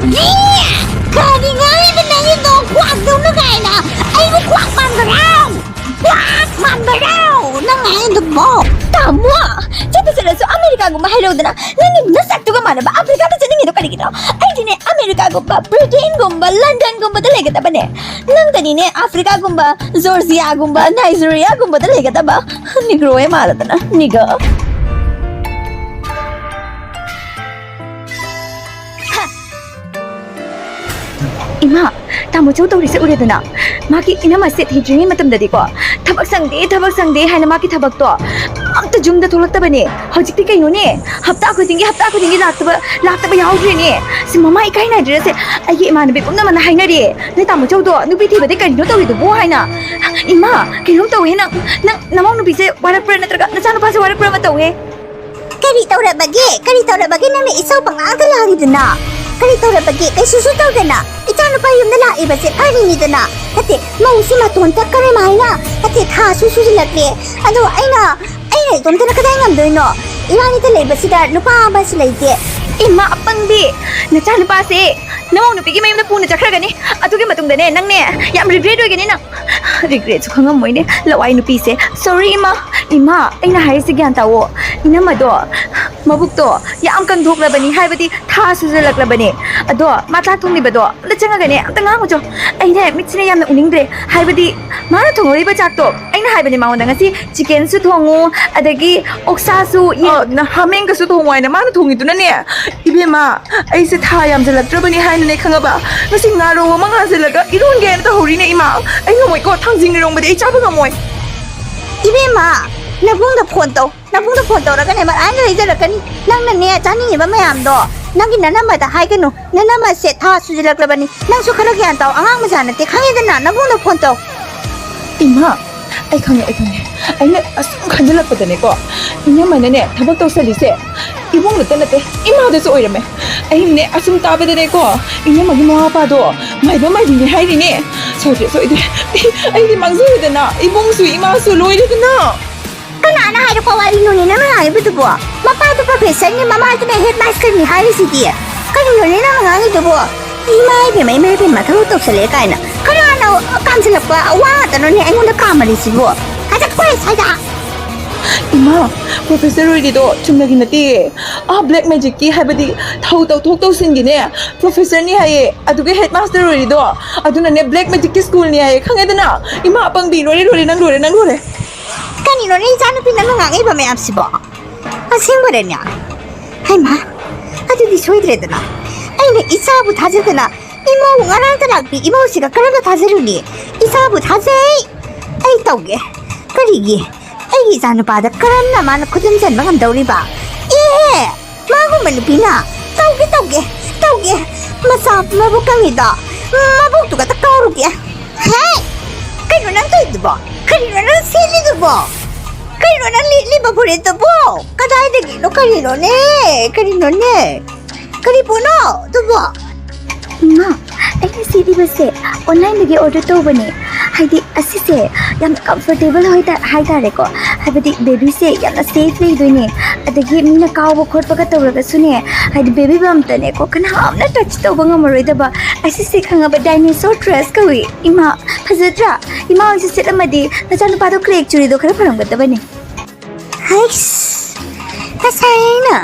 Kani ngai benangi to kwak dong na kai na. Ai mo kwak man barao. Kwak man barao. Na ngai to mo. Tamwa. Chete sera so America go ma hello dana. Nani nasak to ga mana ba Africa ta chani to kali gino. Ai dine America go ba Britain go ba London go ba ta lega ta bane. Nang tani ne Africa go ba Georgia go ba Nigeria go ba ta lega ta ba. Negro e mala dana. Niga. Ima, tamu jauh tahu risau udah dana. Maki ina masih hijrani matam tadi ko. Thabak sangde, hai nama ki thabak to. Am to jum dah tolak ta bane. Hajik ti kai no ne. Hafta aku tinggi lakta ba yau dre ne. Si mama ikai na dre se. Aye mana be kumna mana hai na re. Ne tamu jauh to, nubi ti bade kai no tahu itu bo hai na. Ima, kilo tahu he na. Namang nubi se warak pernah terka. Na canu pasi warak pernah tahu he. Kari tahu dah bagi nami isau pengang tu lagi dana. Kali tahu dah bagi, kai susu tahu dana. Ikan apa yang dah iba se kari ni dana. Kati mau si matun tak kari mana. Kati tha susu jelak le. Aduh, aina tuan tak kedai ngam doi no. Ilang itu le basi dah lupa basi lagi. Ima apang di. Nacan lupa se. Namau nu pergi main dah pun nak cakap ni. Atu ke matung dah ne, nang ne. Yang regret doi gini nang. Regret suka ngam moi ne. Lawai nu pi se. Sorry Ima, aina hari sekian tahu. Ina mado. Mabuk to, ya am kan dhok labani, hai bati tha suzu lak labani. Ado, mata thong ni bado. La changa gane, am tanga mo jo. Ai ne mitsine yam uning dre. Hai bati mana thong ri ba chak to. Ai na hai bani maung danga si chicken su thongu, adagi oksa su ye na hameng ka su thong wai na mana thong itu na ne. Ibe ma, ai se tha yam jalak trabani hai ne khanga ba. Ngasi ngaro wa manga se laga irun ge ta hori ne ima. Ai ngomoi ko thang jing rong ba de cha ba ngomoi. Ibe ma, nabung da phone to ra kan ma an ri jara kan nang na ne chani ba mayam do nang gi nana ma da hai kan no nana ma se tha su jilak labani nang su khana gyan taw angang ma jana te khangi da na nabung da phone to Ima, ai khange. Ai ne asum khanjalak pa ne ko. Inya ma ne thabak taw sali se. Ibong na te ima da su oirame. Ai ne asum ta ba de ko. Inya ma gi ma pa do. Mai ba mai ni hai ni ne. So ide. Ai ni mangzu de na. Ibong su ima su loi de na. Kana hai ko wali no ni na ma hai bu bo ma pa to professor ni mama to headmaster ni hai si ti kana no ni na ma ngi to bo mai be ma tho to sele kai na kana na kam se la pa wa ta no ni ai ngun da kam ri si bo ka ta kwai sai da Ima, professor ri do chumna gi nati. Black magic ki hai badi thau thok to sin gi ne. Professor ni hai adu ge headmaster ri do. Adu na ne black magic ki school ni hai khange da na. Ima apang bi lori nang lore. Kani no ni janu pin nang ngai ba me ap si bo asing bare nya hai ma adu di soi dre da na ai ne isa bu thajir da na imo ngarang ta lak bi imo si ka karam da thajir ni isa bu thajai ai tau ge kari gi ai gi janu pa da karam na ma na khudin jan ba ngam dau ri ba ma gu man pi na tau ge ma sa ma bu kang ni da ma bu tu ka ta ka ru ge hai kai no nang tu ba kari no nang si li du ba kari no nang li ba pure to bo kadai de gi no kari no ne kari po no to bo ma ai si di ba se online de order to bane hai di asi se yam comfortable hoi ta hai ta re ko hai ba di baby se yam na safe le do ne adagi mi na kaw bo khot pa ka to ra su ne hai di baby bam ta ne ko kana am na touch to ba ngam roi da ba asi se khanga ba dinosaur dress ka wi ima phajatra ima oi se ma di na chan pa do crack churi do khara pharam ga ta bane hai ta sai na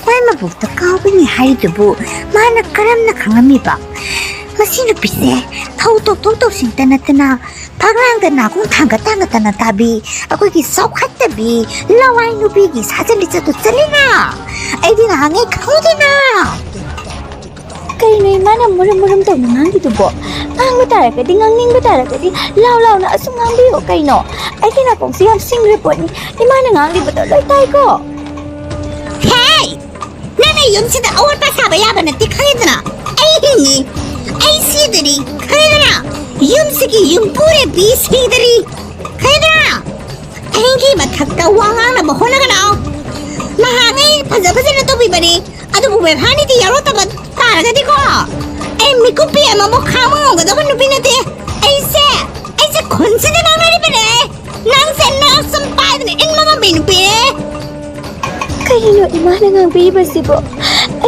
kwai ma bu ta kaw ba ni hai de bu ma na karam na khanga mi ba Masih lebih se, tahu sing tana pagrang tana kung tangga tana tabi, aku ki sok hat tabi, lawai nubi ki saja lihat tu celina, ai di nangai kau dina. Kali ni mana muram tu mengang gitu bo, ngang betara kadi ngang betara kadi, lau na asung ngang bio kai no, ai di na kong siam sing report ni, di mana ngang di betul loi tai ko. Hey, nana yum sida awal pasaba ya nanti kau dina, ai ni. ऐसी दरी खरीदना यूं से की यूं पूरे 20 की दरी खरीदना ऐंगी मथक्का वांगा ना बहोना का नाव महांगे फजा ना तो भी बने अदु बुबे भानी दी यारो तब तारा का दिखो ऐ मिकुपी है ममो खामो का तो बनु बिना ते ऐसे कौन से दिन आना नहीं बने नंग से ना संपाद ने इन ममा बिनु पे कहीं नो इमान नंग भी बसी बो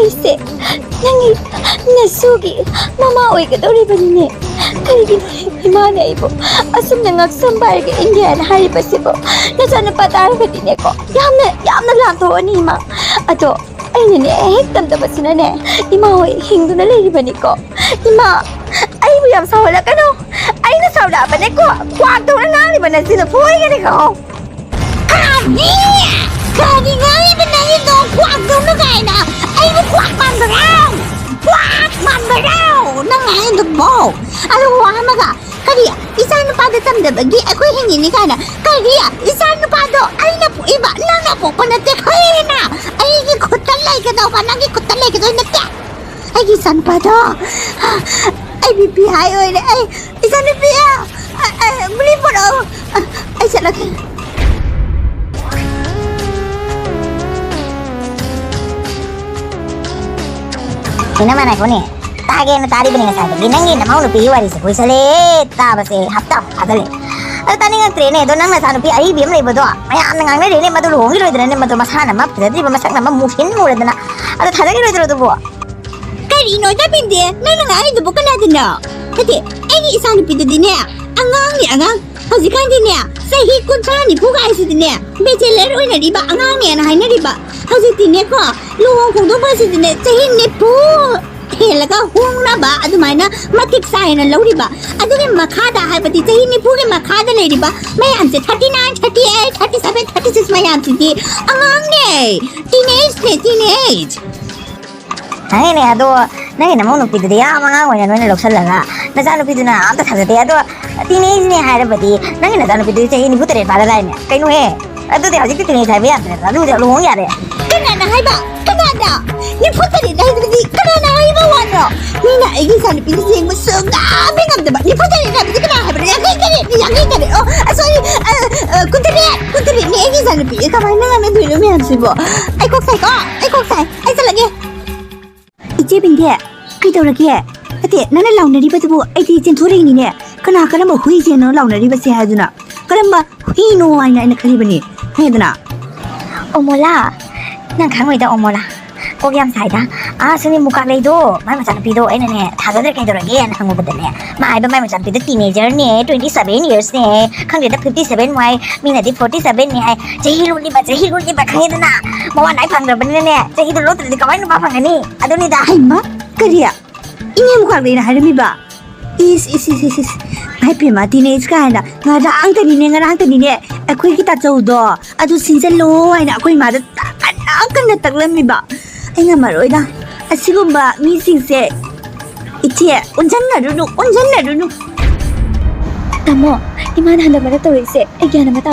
ऐसे Nasugi, Mama oigadoribani. Karigino imana ibo. Asum na ngaksambar ga India na haribasibo. Nasana pataragadi ko. Yamna lanto ani ma. Ato ay ne hektam dabasina ne. Ima hoy hindu na leribani ko. Ima ay mo yam sawala ka no. Ay na sawla ba ne ko. Kwag daw na ngali ba na sila puhay ka ne ko. Kani ngali ba na ito kwag daw na kaya na. Ay mo kwag man ba raw. Kwag man ba raw. Nangayon doon mo. Alam mo hamaga. Kaya isang napadatam na bagi ako hingin ni kana. Kaya isang napado ay na po iba lang na po panate kaya na. Ay ikutalay ka daw pa. Nangikutalay ka daw na te. Ay isang napado. Ay bibihay o ay isang nabiya. Muli po daw. Ay salat. Ina mana ko ni. Tage na tari bini sa ginangin na mauno piwari sa kuisale tabase hapta adale. At tani nga train do nang nasano pi ai bim lay bodo. Maya ang nang ne ne madul hongi loy dene madul masana map tadi ba masak na mamusin mo dana. At thada loy do bo. Kari no ta binde nang nang ai do bukala dina. Tati ai isan pi de dine. Angang ni angang. Hazikan dine. Sahi kun chani puga ai si dine. Becheler oi na riba angang ni na hai na riba. Hazit dine ko luhong kung do ba si dine sahi ni pu. Helaga hung na ba adumana matik sai na lauri ba adugi makhada hai pati chahi ni puge makhada le ri ba mayam se 39 38 37 36 mayam si di angang ne teenage hai ne ado nai na monu pidde ya amanga wa na ne loksal la na janu pidde na anta thade ado teenage ne hai ra pati nai na janu pidde chahi ni putere ba la ne kai no he ado de hajik teenage hai ba ya adu de lo hong ya de kana na hai ba kana da ni putere dai de kana na hai ba wa no ni na ai san pidde jeng ma so ga be ngam de ba ni putere na pidde kana hai ba ya kai kare oh sorry kutere ni ai san pidde ka ba na na dilo me am si bo ai kok sai ai sa lage ije binde kai dau lage ate nana launari ba bu ai ti jen thore ni ne kana kana ma hui je no launari ba se ha duna kana ma hui no ai na ina khali bani he duna omola nang khangoi da omola ko yam sai da suni muka lei do mai ma chan pi do ai na ne tha da kai do lage na khango ba ne ma ai ba mai ma chan pi da teenager ne 27 years ne khang da 57 wai mi na di 47 ne ai jahi lu ni ba khai da na ma wa nai phang da ban ne jahi do lo da ka wai no ba phang ni adu ni da ai ma kariya inge muka lei na hai mi ba is ai prima teenage ka na ngarang ta ni ne akhoi ki ta chau do adu sinjal lo ai na akhoi ma da kan na taklam mi ba ai nga maroi da asigumba mi sing se itie unjan na runu tamo iman handa mara tawai se ai gyana mata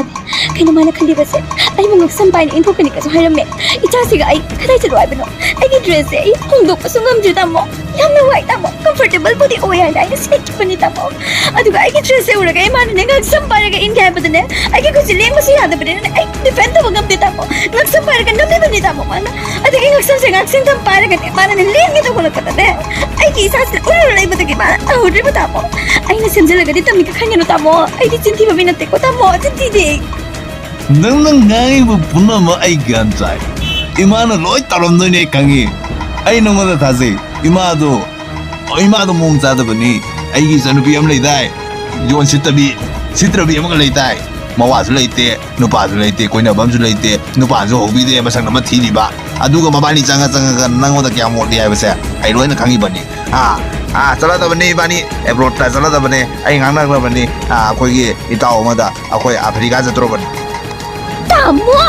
kaina mana khali ba se ai mangak sam pai info kani ka so haram me icha siga ai khadai chalo ai bano ai gi dress se ai hongdo pasungam ju tamo yamna wai tamo comfortable body oi ai ai se ki pani tamo adu ga ai gi dress se ura ga iman ne ngak sam pai ga in ga ba ne ai gi kusi leng masi hada ba ne ai defend to gam de tamo ngak sam pai ga nam ba ni tamo mana adu gi ngak sam tam pai ga ne mana ne leng gi to ko ka ne ai gi sa se ura lai ba de gi mana au ri ba tamo ai na semjala ga de tam mi ka khanya no tamo ai di chinti ba mi na te ko tamo chinti de nang ngai bu punna ma ai gan chai imana loi tarom no ne kangi ai no ma da se ima do mong cha da bani ai gi sanu pi am lai dai yon sitabi am ga lai dai ma wa su lai te no pa su lai te koi na bam su lai te no pa su hobi de ma sang na ma thi ni ba adu ga ma ba ni changa ga nang mo da kya mo di ai ba se ai loi na kangi bani chala da bani bani abroad ta chala da bani ai ngang na ga bani koi gi itaw ma da akoi afrika ja tro bani tamo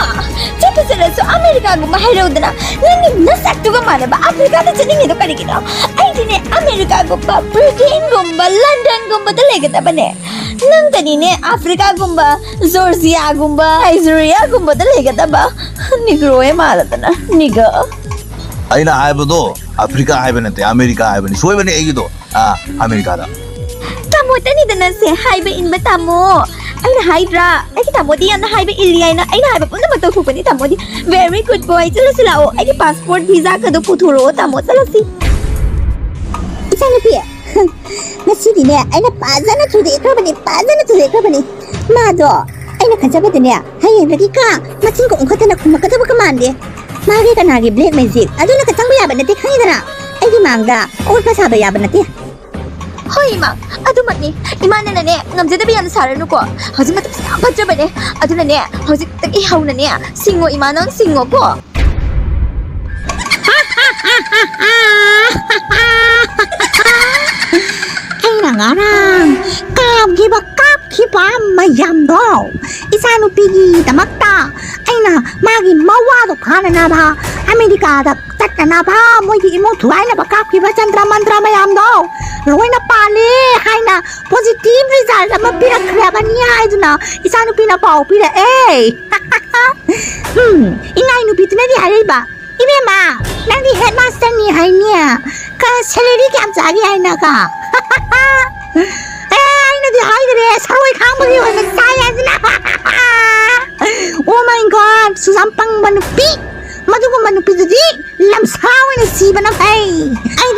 chapa sala so america gu mahiro dana nang na saktu ga mana ba africa da chini do kari kida ai dine america gu ba britain gu ba london gu ba dale ga bane nang tani ne africa gu ba georgia gu ba nigeria gu ba dale ga ba negro e mala dana niga ai na ai bodo africa ai bane te america ai bane soi bane ai gi do america da tamo tani dana se hai ba in ba tamo ai na hydra ai ki tamo di yan na hai ba ili ai na punna ma to ku ni tamo di very good boy chala sila o ai ki passport visa ka do puthuro tamo chala si isang pi na si di ne ai na pazana tu de ka bani ma do ai na khaja ba de ne hai yan ki ka ma chin ko ong khata na kuma ka ta ba ka man de ma ge ka na ge black magic adu na ka chang ba ya ba na te khai da na ai ki mangda ol pasaba yaba nati Hoy ima, adumakni. Imana na ne, ngamjadabi yan saranu ko. Hojik matap sa pajaba ne. Aduna ne, hojik tak ihaw na ne. Singo imana ang singo ko. ay nangarang kap kiba mayam daw isanu pigi damakta ay na magi mawado kana na ba Amerika da tat na ba mo di mo tuay na ba kap kiba chandra mantra mayam daw loy na pale hay na positive result ama pinakreban niya ay na isanu pinapao pila inay no pitna di hari ba ibe ma nang di headmaster ni hay niya ka salary kam jagi hay na ka ay na di hay dire saroi kamagi wa saya na oh my god susampang manupi madugo manupi di lamsawi na siba na pay ay